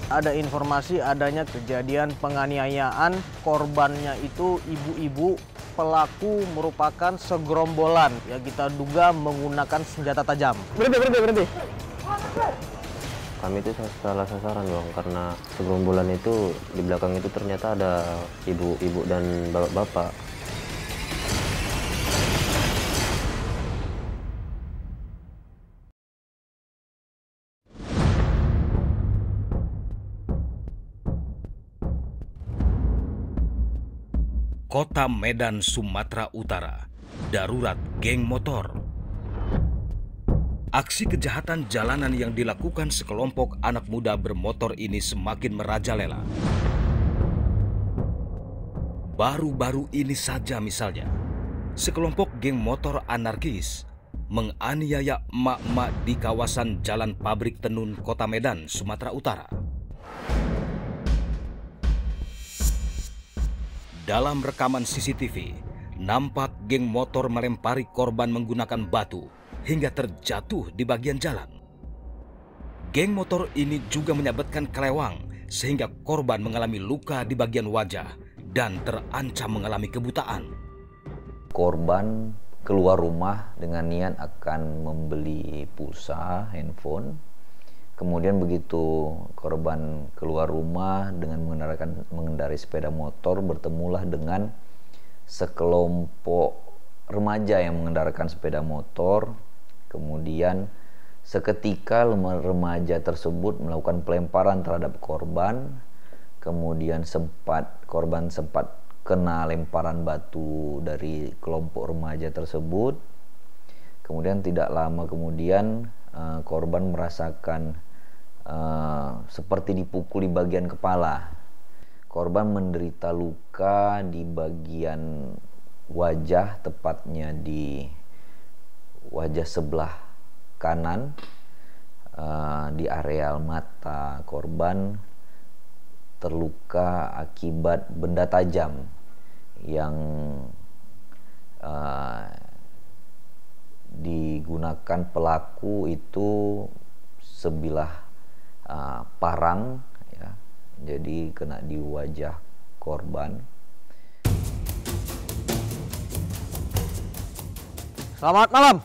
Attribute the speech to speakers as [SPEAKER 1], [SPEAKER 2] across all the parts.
[SPEAKER 1] Ada informasi adanya kejadian penganiayaan, korbannya itu ibu-ibu, pelaku merupakan segerombolan yang kita duga menggunakan senjata tajam. Berhenti.
[SPEAKER 2] Kami itu salah sasaran Bang, karena segerombolan itu di belakang itu ternyata ada ibu-ibu dan bapak-bapak.
[SPEAKER 3] Kota Medan, Sumatera Utara, darurat geng motor. Aksi kejahatan jalanan yang dilakukan sekelompok anak muda bermotor ini semakin merajalela. Baru-baru ini saja misalnya, sekelompok geng motor anarkis menganiaya emak-emak di kawasan Jalan Pabrik Tenun, Kota Medan, Sumatera Utara. Dalam rekaman CCTV, nampak geng motor melempari korban menggunakan batu hingga terjatuh di bagian jalan. Geng motor ini juga menyabetkan kelewang sehingga korban mengalami luka di bagian wajah dan terancam mengalami kebutaan.
[SPEAKER 4] Korban keluar rumah dengan niat akan membeli pulsa, handphone. Kemudian begitu korban keluar rumah dengan mengendarai sepeda motor, bertemulah dengan sekelompok remaja yang mengendaраkan sepeda motor. Kemudian seketika remaja tersebut melakukan pelemparan terhadap korban. Kemudian korban sempat kena lemparan batu dari kelompok remaja tersebut. Kemudian tidak lama kemudian korban merasakan seperti dipukul di bagian kepala. Korban menderita luka di bagian wajah, tepatnya di wajah sebelah kanan, di areal mata. Korban terluka akibat benda tajam yang digunakan pelaku itu sebilah parang, ya, jadi kena di wajah korban.
[SPEAKER 1] Selamat malam.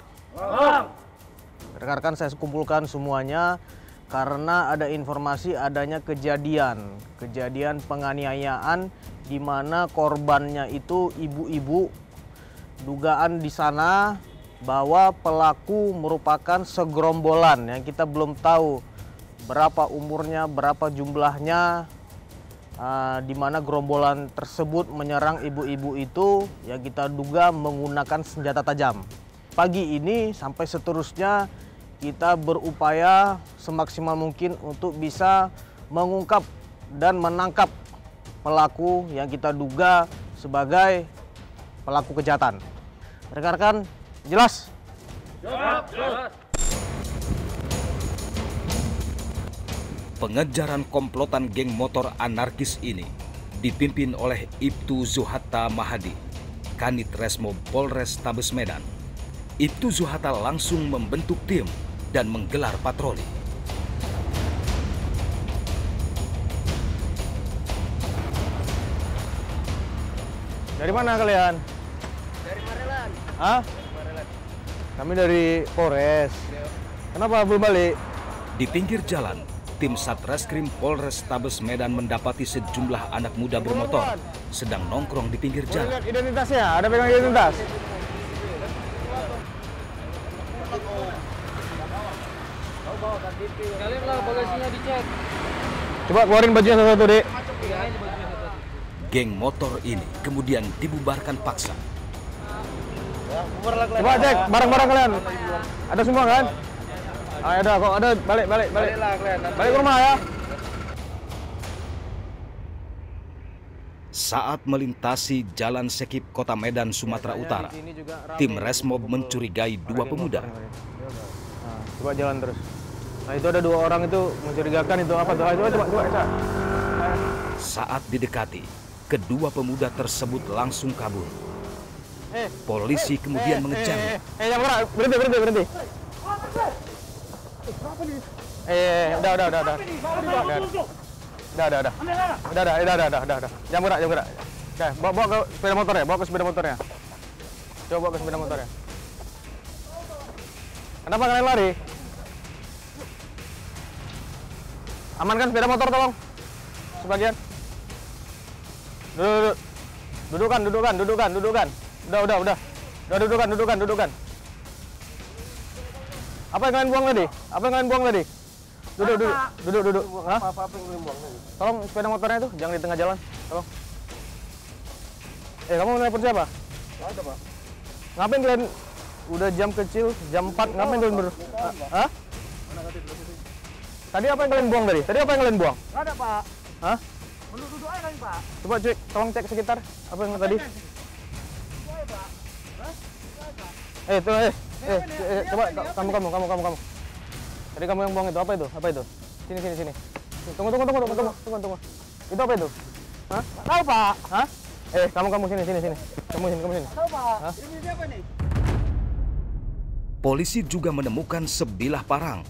[SPEAKER 1] Rekan-rekan, saya kumpulkan semuanya karena ada informasi adanya kejadian penganiayaan di mana korbannya itu ibu-ibu. Dugaan di sana bahwa pelaku merupakan segerombolan yang kita belum tahu berapa umurnya, berapa jumlahnya, di mana gerombolan tersebut menyerang ibu-ibu itu yang kita duga menggunakan senjata tajam. Pagi ini sampai seterusnya kita berupaya semaksimal mungkin untuk bisa mengungkap dan menangkap pelaku yang kita duga sebagai pelaku kejahatan. Rekan-rekan, jelas?
[SPEAKER 5] Jelas.
[SPEAKER 3] Pengejaran komplotan geng motor anarkis ini dipimpin oleh Ibtu Zuhatta Mahadi, Kanit Resmob Polres Tabes Medan. Ibtu Zuhatta langsung membentuk tim dan menggelar patroli.
[SPEAKER 1] Dari mana kalian?
[SPEAKER 5] Dari Marelan.
[SPEAKER 1] Hah?
[SPEAKER 5] Marelan.
[SPEAKER 1] Kami dari Polres. Kenapa belum balik?
[SPEAKER 3] Di pinggir jalan, tim Satreskrim Polres Tabes Medan mendapati sejumlah anak muda bermotor sedang nongkrong di pinggir
[SPEAKER 1] Boleh
[SPEAKER 3] jalan.
[SPEAKER 1] lihat identitasnya? Ada pegang identitas?
[SPEAKER 5] Kalian lah bagasinya dicek.
[SPEAKER 1] Coba keluarin bajunya satu-satu, Dek.
[SPEAKER 3] Geng motor ini kemudian dibubarkan paksa.
[SPEAKER 1] Coba cek barang-barang kalian. Ada semua kan? Ada kok, ada. Balik. Balik ke rumah ya.
[SPEAKER 3] Saat melintasi Jalan Sekip, Kota Medan, Sumatera Utara, tim Resmob mencurigai dua pemuda.
[SPEAKER 1] Nah, coba jalan terus. Nah, itu ada dua orang itu mencurigakan itu apa tuh? Coba.
[SPEAKER 3] Saat didekati, kedua pemuda tersebut langsung kabur. Polisi kemudian mengejarnya.
[SPEAKER 1] Jangan gerak. Berhenti. Udah. Udah. Jangan gerak. Oke, bawa ke sepeda motornya. Coba bawa ke sepeda motornya. Kenapa kalian lari? Aman kan sepeda motor, tolong? Sebagian. Dudukan. Udah. Dudukan. Apa yang kalian buang tadi? Duduk. Hah?
[SPEAKER 5] Apa yang kalian buang tadi?
[SPEAKER 1] Tolong sepeda motornya itu, jangan di tengah jalan. Tolong. Kamu nelpon siapa?
[SPEAKER 5] Nggak ada, Pak.
[SPEAKER 1] Ngapain kalian? Udah jam kecil, jam 4, ngapain kalian Hah? Tadi apa yang kalian buang tadi?
[SPEAKER 5] Nggak ada, Pak.
[SPEAKER 1] Hah?
[SPEAKER 5] Duduk aja lagi, Pak.
[SPEAKER 1] Coba cek, tolong cek sekitar. Apa yang tadi? Coba kamu. Tadi kamu yang buang itu, apa itu? Sini. Tunggu. Itu apa itu? Hah?
[SPEAKER 5] Tahu, Pak.
[SPEAKER 1] Hah? Kamu sini. Kamu sini.
[SPEAKER 5] Tahu, Pak.
[SPEAKER 1] Hah?
[SPEAKER 5] Ini siapa nih?
[SPEAKER 3] Polisi juga menemukan sebilah parang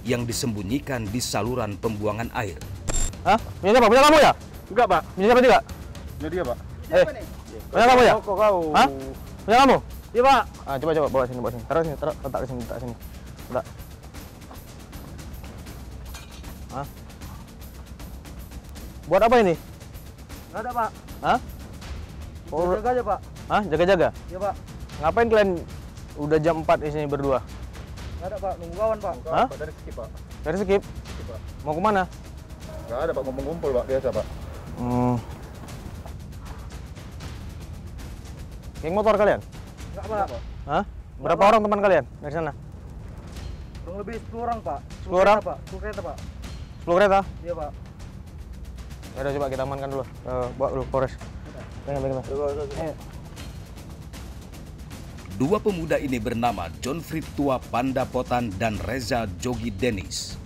[SPEAKER 3] yang disembunyikan di saluran pembuangan air.
[SPEAKER 1] Hah? Punya siapa? Punya kamu ya?
[SPEAKER 5] Enggak, Pak.
[SPEAKER 1] Punya siapa juga?
[SPEAKER 5] Ini dia, Pak.
[SPEAKER 1] Siapa nih? Punya kamu ya?
[SPEAKER 5] Kok kau?
[SPEAKER 1] Hah? Punya kamu?
[SPEAKER 5] Iya, Pak.
[SPEAKER 1] Coba bawa sini. Taruh sini, letak sini. Letak. Hah? Buat apa ini?
[SPEAKER 5] Nggak ada, Pak.
[SPEAKER 1] Hah?
[SPEAKER 5] Jaga aja, Pak.
[SPEAKER 1] Hah? Jaga-jaga?
[SPEAKER 5] Iya, Pak.
[SPEAKER 1] Ngapain kalian udah jam 4 di sini berdua?
[SPEAKER 5] Nggak ada, Pak. Nunggu kawan, Pak.
[SPEAKER 1] Hah?
[SPEAKER 6] Dari skip, Pak.
[SPEAKER 1] Dari skip?
[SPEAKER 6] Pak.
[SPEAKER 1] Mau kemana?
[SPEAKER 6] Nggak ada, Pak. Ngumpul, Pak. Biasa, Pak.
[SPEAKER 1] Geng motor kalian?
[SPEAKER 5] Nggak, Pak.
[SPEAKER 1] Hah? Berapa orang teman kalian dari sana?
[SPEAKER 5] Kurang lebih 10 orang, Pak.
[SPEAKER 1] 10 orang?
[SPEAKER 5] Pak. 10 kereta, Pak.
[SPEAKER 1] 10 kereta?
[SPEAKER 5] Iya, Pak.
[SPEAKER 1] Ya udah, coba kita amankan dulu. Bawa dulu Polres. Pegang.
[SPEAKER 3] Dua pemuda ini bernama John Frit Tua Pandapotan dan Reza Jogi Dennis.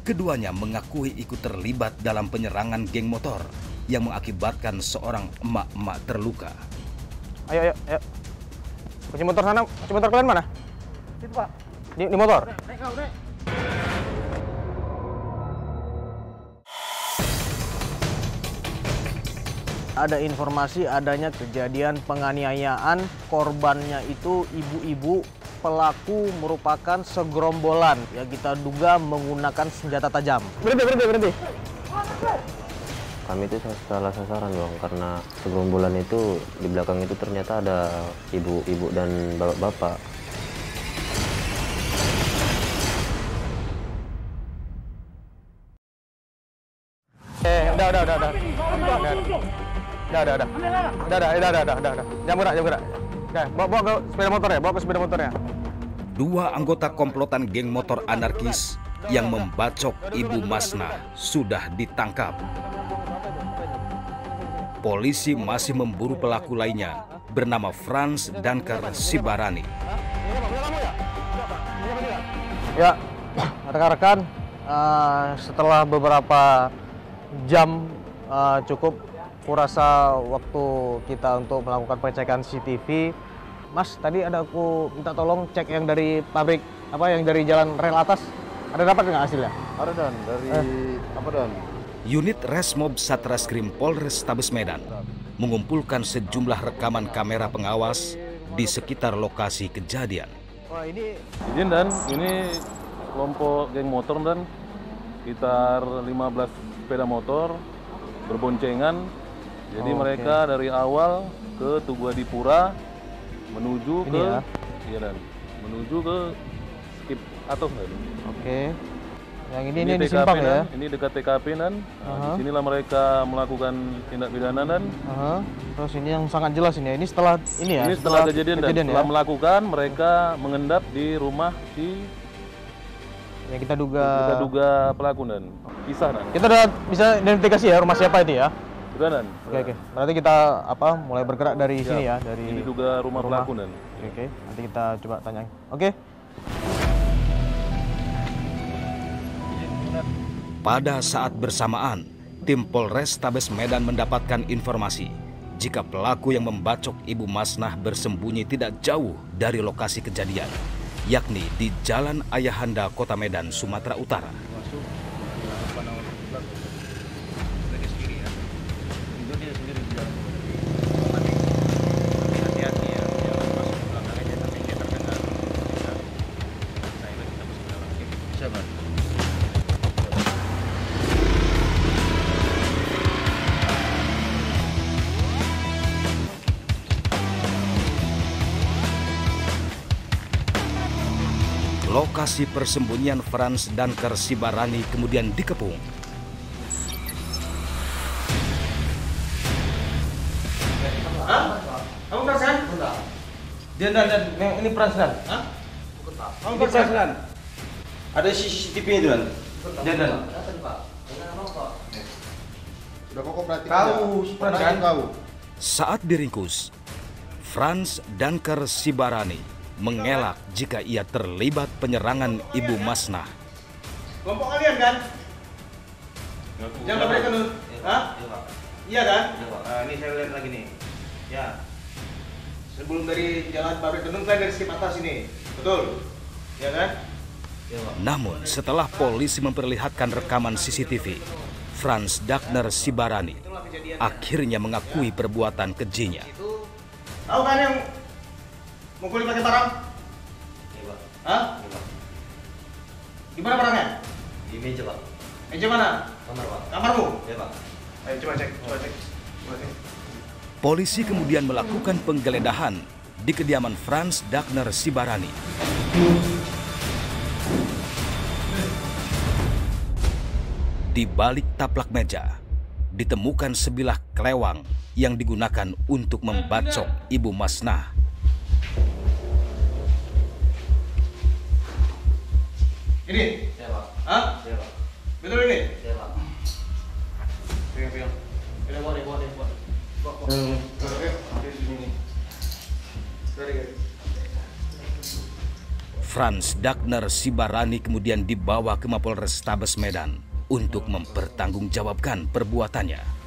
[SPEAKER 3] Keduanya mengakui ikut terlibat dalam penyerangan geng motor yang mengakibatkan seorang emak-emak terluka.
[SPEAKER 1] Ayo. Kunci motor sana, kunci motor kalian mana?
[SPEAKER 5] Situ, Pak.
[SPEAKER 1] Di motor?
[SPEAKER 5] Naik kau, naik.
[SPEAKER 1] Ada informasi adanya kejadian penganiayaan, korbannya itu ibu-ibu, pelaku merupakan segerombolan yang kita duga menggunakan senjata tajam. Berhenti.
[SPEAKER 2] Kami itu salah sasaran Bang, karena segerombolan itu di belakang itu ternyata ada ibu-ibu dan bapak-bapak.
[SPEAKER 1] Udah. Jangan gerak. Oke, bawa ke sepeda motornya.
[SPEAKER 3] Dua anggota komplotan geng motor anarkis yang membacok Ibu Masnah sudah ditangkap. Polisi masih memburu pelaku lainnya bernama Franz Danker Sibarani.
[SPEAKER 1] Ya, rekan-rekan, setelah beberapa jam cukup kurasa waktu kita untuk melakukan pengecekan CCTV. Mas, tadi ada aku minta tolong cek yang dari pabrik, yang dari jalan rel atas. Ada dapat nggak hasilnya?
[SPEAKER 6] Ada, Dan. Dari apa, Dan?
[SPEAKER 3] Unit Resmob Satreskrim Polrestabes Medan mengumpulkan sejumlah rekaman kamera pengawas di sekitar lokasi kejadian.
[SPEAKER 1] Wah, ini
[SPEAKER 6] Izin, Dan. Ini kelompok geng motor, Dan. Sekitar 15 sepeda motor berboncengan. Jadi mereka dari awal ke Tugu Adipura menuju
[SPEAKER 1] ini
[SPEAKER 6] ke
[SPEAKER 1] ya?
[SPEAKER 6] Dan. Menuju ke skip atau
[SPEAKER 1] Oke. Yang ini di simpang ya?
[SPEAKER 6] Ini dekat TKP, Dan. Di sinilah mereka melakukan tindak pidana, Dan.
[SPEAKER 1] Terus ini yang sangat jelas ini. Ini setelah ini ya?
[SPEAKER 6] Ini setelah kejadian, Dan.
[SPEAKER 1] ya?
[SPEAKER 6] Setelah melakukan, mereka mengendap di rumah si
[SPEAKER 1] yang kita duga
[SPEAKER 6] pelaku, Dan. Pisah, Dan.
[SPEAKER 1] Kita udah bisa identifikasi ya rumah siapa itu ya?
[SPEAKER 6] Sudah, Dan.
[SPEAKER 1] Oke. Berarti kita mulai bergerak dari sini ya, dari
[SPEAKER 6] ini diduga rumah pelaku, Dan.
[SPEAKER 1] Oke. Nanti kita coba tanya. Oke.
[SPEAKER 3] Pada saat bersamaan, tim Polrestabes Medan mendapatkan informasi jika pelaku yang membacok Ibu Masnah bersembunyi tidak jauh dari lokasi kejadian, yakni di Jalan Ayahanda, Kota Medan, Sumatera Utara. Lokasi persembunyian Frans Danker Sibarani kemudian dikepung.
[SPEAKER 1] Kamu Frans kan? Dan ini Frans kan? Hah? Kamu Frans kan?
[SPEAKER 7] Ada CCTV-nya itu kan?
[SPEAKER 1] Dan.
[SPEAKER 7] Sudah kok berarti
[SPEAKER 1] Kau, Frans kan?
[SPEAKER 7] Kau.
[SPEAKER 3] Saat diringkus, Frans Danker Sibarani mengelak jika ia terlibat penyerangan Ibu Masnah.
[SPEAKER 1] Kelompok kalian kan? Jangan mereka dulu. Hah? Iya kan? Nah, ini saya lihat lagi nih. Ya. Sebelum dari jalan Pabrik Kendung, kalian dari skip atas ini. Betul? Ya kan?
[SPEAKER 3] Namun setelah polisi memperlihatkan rekaman CCTV, Frans Danker Sibarani akhirnya mengakui perbuatan kejinya.
[SPEAKER 1] Tahu kan yang mukuli pakai parang?
[SPEAKER 2] Iya, Pak.
[SPEAKER 1] Hah?
[SPEAKER 2] Iya, Pak.
[SPEAKER 1] Di mana parangnya?
[SPEAKER 2] Di meja, Pak.
[SPEAKER 1] Meja mana?
[SPEAKER 2] Kamar, Pak.
[SPEAKER 1] Kamarmu?
[SPEAKER 2] Iya, Pak.
[SPEAKER 1] Ayo coba cek, coba cek.
[SPEAKER 3] Polisi kemudian melakukan penggeledahan di kediaman Frans Danker Sibarani. Di balik taplak meja, ditemukan sebilah kelewang yang digunakan untuk membacok Ibu Masnah.
[SPEAKER 1] Ini?
[SPEAKER 2] Iya, Pak.
[SPEAKER 1] Hah?
[SPEAKER 2] Iya, Pak.
[SPEAKER 1] Betul ini?
[SPEAKER 2] Iya, Pak.
[SPEAKER 1] Pegang. Ini buat.
[SPEAKER 3] Frans Danker Sibarani kemudian dibawa ke Mapolrestabes Medan untuk mempertanggungjawabkan perbuatannya.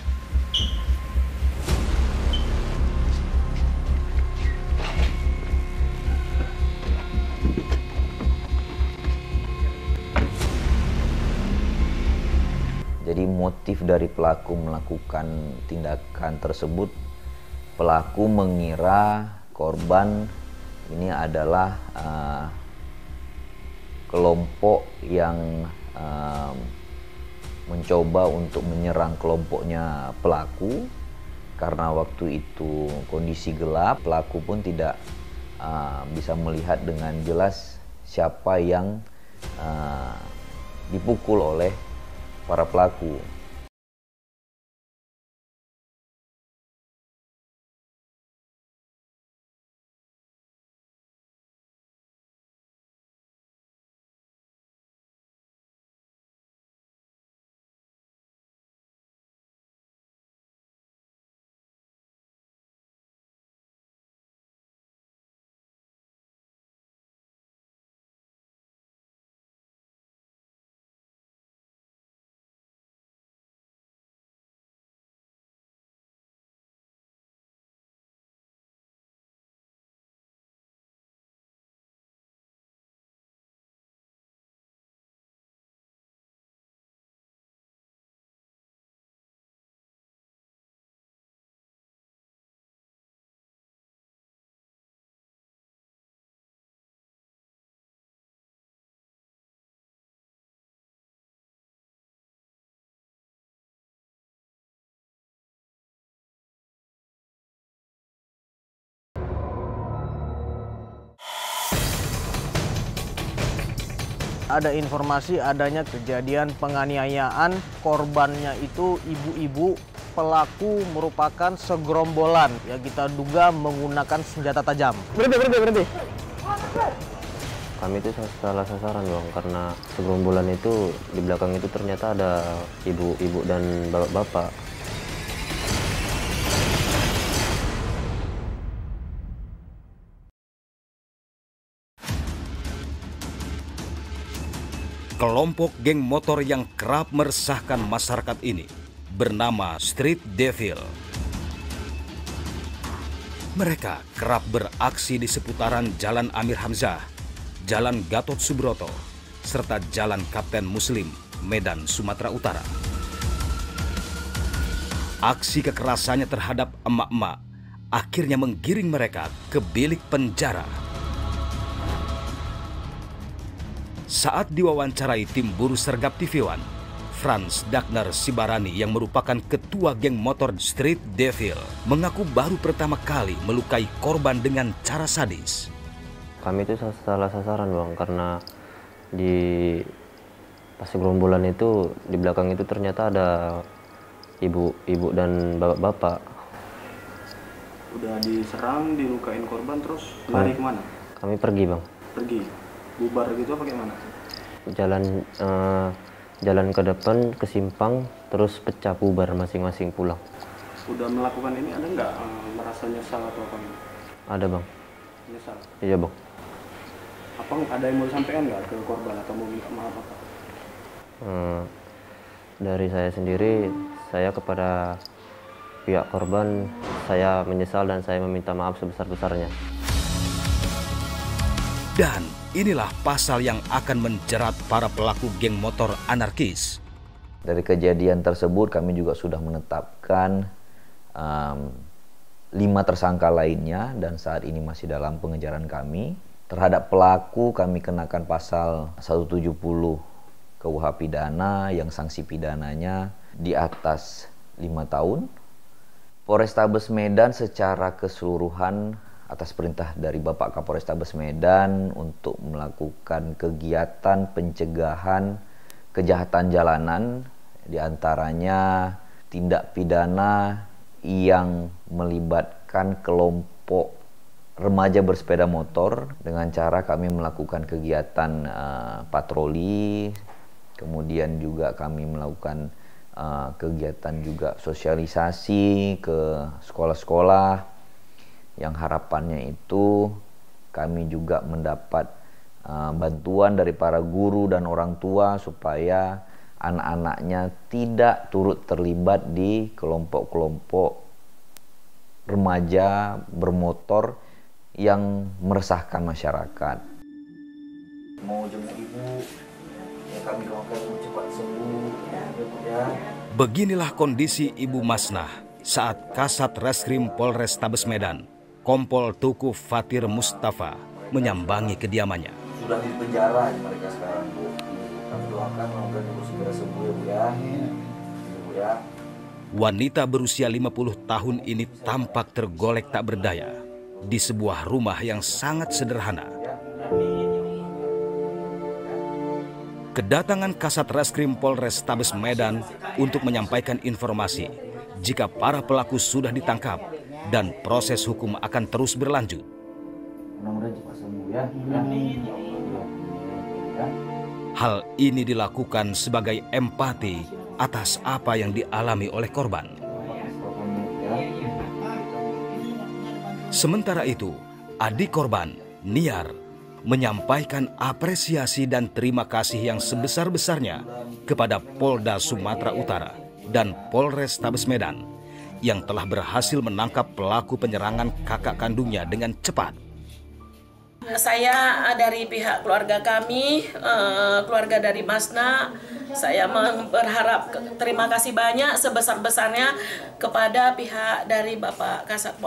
[SPEAKER 4] Jadi motif dari pelaku melakukan tindakan tersebut, pelaku mengira korban ini adalah kelompok yang mencoba untuk menyerang kelompoknya pelaku. Karena waktu itu kondisi gelap, pelaku pun tidak bisa melihat dengan jelas siapa yang dipukul oleh para pelaku.
[SPEAKER 1] Ada informasi adanya kejadian penganiayaan, korbannya itu ibu-ibu, pelaku merupakan segerombolan yang kita duga menggunakan senjata tajam. Berhenti.
[SPEAKER 2] Kami itu salah sasaran, Bang, karena segerombolan itu di belakang itu ternyata ada ibu-ibu dan bapak-bapak.
[SPEAKER 3] Kelompok geng motor yang kerap meresahkan masyarakat ini bernama Street Devil. Mereka kerap beraksi di seputaran Jalan Amir Hamzah, Jalan Gatot Subroto, serta Jalan Kapten Muslim, Medan, Sumatera Utara. Aksi kekerasannya terhadap emak-emak akhirnya menggiring mereka ke bilik penjara. Saat diwawancarai tim Buruh Sergap TV One, Frans Danker Sibarani yang merupakan ketua geng motor Street Devil mengaku baru pertama kali melukai korban dengan cara sadis.
[SPEAKER 2] Kami itu salah sasaran Bang, karena di pas gerombolan itu di belakang itu ternyata ada ibu-ibu dan bapak-bapak.
[SPEAKER 8] Udah diserang, dilukain korban, terus lari kemana?
[SPEAKER 2] Kami pergi Bang.
[SPEAKER 8] Pergi? Bubar gitu apa gimana?
[SPEAKER 2] Jalan ke depan, ke simpang, terus pecah bubar masing-masing pulang.
[SPEAKER 8] Udah melakukan ini ada nggak merasa nyesal atau apa?
[SPEAKER 2] Ada Bang.
[SPEAKER 8] Nyesal?
[SPEAKER 2] Iya Bang.
[SPEAKER 8] Apa ada yang mau disampaikan nggak ke korban atau mau minta maaf apa?
[SPEAKER 2] Dari saya sendiri, saya kepada pihak korban, saya menyesal dan saya meminta maaf sebesar-besarnya.
[SPEAKER 3] Dan inilah pasal yang akan menjerat para pelaku geng motor anarkis.
[SPEAKER 4] Dari kejadian tersebut kami juga sudah menetapkan 5 tersangka lainnya dan saat ini masih dalam pengejaran kami. Terhadap pelaku kami kenakan pasal 170 KUH pidana yang sanksi pidananya di atas 5 tahun. Polrestabes Medan secara keseluruhan atas perintah dari Bapak Kapolrestabes Medan untuk melakukan kegiatan pencegahan kejahatan jalanan, diantaranya tindak pidana yang melibatkan kelompok remaja bersepeda motor dengan cara kami melakukan kegiatan patroli, kemudian juga kami melakukan kegiatan juga sosialisasi ke sekolah-sekolah yang harapannya itu kami juga mendapat bantuan dari para guru dan orang tua supaya anak-anaknya tidak turut terlibat di kelompok-kelompok remaja bermotor yang meresahkan masyarakat. Mau jemput ibu, ya kami doakan cepat sembuh ya.
[SPEAKER 3] Beginilah kondisi Ibu Masnah saat Kasat Reskrim Polrestabes Medan, Kompol Tuku Fatir Mustafa, menyambangi kediamannya.
[SPEAKER 4] Sudah di penjara mereka sekarang, Bu. Kami doakan semoga ibu segera sembuh ya, Bu ya. Bu ya.
[SPEAKER 3] Wanita berusia 50 tahun ini tampak tergolek tak berdaya di sebuah rumah yang sangat sederhana. Kedatangan Kasat Reskrim Polrestabes Medan untuk menyampaikan informasi jika para pelaku sudah ditangkap dan proses hukum akan terus berlanjut.
[SPEAKER 4] Mudah-mudahan cepat sembuh ya.
[SPEAKER 3] Hal ini dilakukan sebagai empati atas apa yang dialami oleh korban. Sementara itu, adik korban, Niar, menyampaikan apresiasi dan terima kasih yang sebesar-besarnya kepada Polda Sumatera Utara dan Polrestabes Medan yang telah berhasil menangkap pelaku penyerangan kakak kandungnya dengan cepat.
[SPEAKER 9] Saya dari pihak keluarga kami, keluarga dari Masnah, saya berharap terima kasih banyak sebesar-besarnya kepada pihak dari Bapak Kasat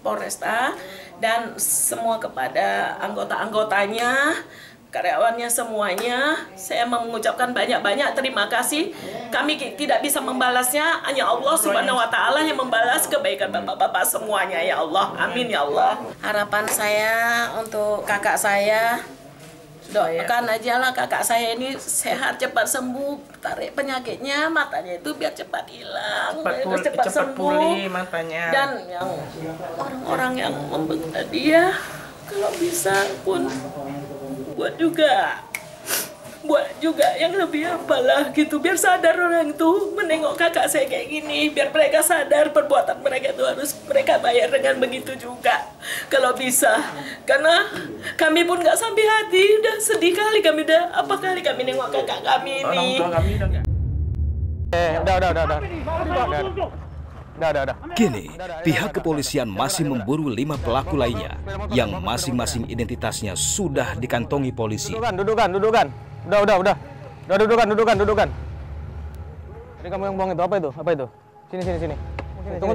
[SPEAKER 9] Polresta dan semua kepada anggota-anggotanya, karyawannya semuanya. Saya mengucapkan banyak-banyak terima kasih. Kami tidak bisa membalasnya, hanya Allah Subhanahu wa Ta'ala yang membalas kebaikan bapak-bapak semuanya, ya Allah. Amin ya Allah. Harapan saya untuk kakak saya, doakan aja lah kakak saya ini sehat, cepat sembuh, tarik penyakitnya, matanya itu biar cepat hilang, cepat sembuh, pulih matanya. Dan yang orang-orang yang membela dia, kalau bisa pun buat juga yang lebih apalah gitu, biar sadar orang itu menengok kakak saya kayak gini, biar mereka sadar perbuatan mereka itu harus mereka bayar dengan begitu juga kalau bisa, karena kami pun nggak sampai hati, udah sedih kali kami, udah apa kali kami nengok kakak kami ini.
[SPEAKER 3] Udah. Kini, pihak kepolisian masih memburu 5 pelaku lainnya yang masing-masing identitasnya sudah dikantongi polisi.
[SPEAKER 1] Dudukan. Udah, dudukan. Ini kamu yang buang itu, apa itu? Sini. Tunggu.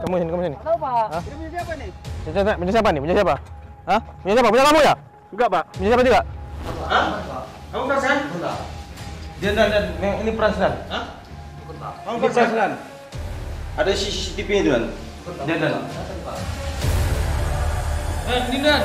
[SPEAKER 1] Kamu sini.
[SPEAKER 5] Tahu Pak?
[SPEAKER 1] Hah?
[SPEAKER 5] Ini punya siapa nih?
[SPEAKER 1] Punya siapa nih? Punya siapa? Hah? Punya siapa? Punya kamu ya?
[SPEAKER 5] Enggak Pak.
[SPEAKER 1] Punya siapa juga?
[SPEAKER 7] Hah? Kamu Pransan? Enggak. Dan
[SPEAKER 1] Ini Pransan.
[SPEAKER 7] Hah? Kamu Pransan? Ada CCTV-nya itu kan? Dan. Ini Dan.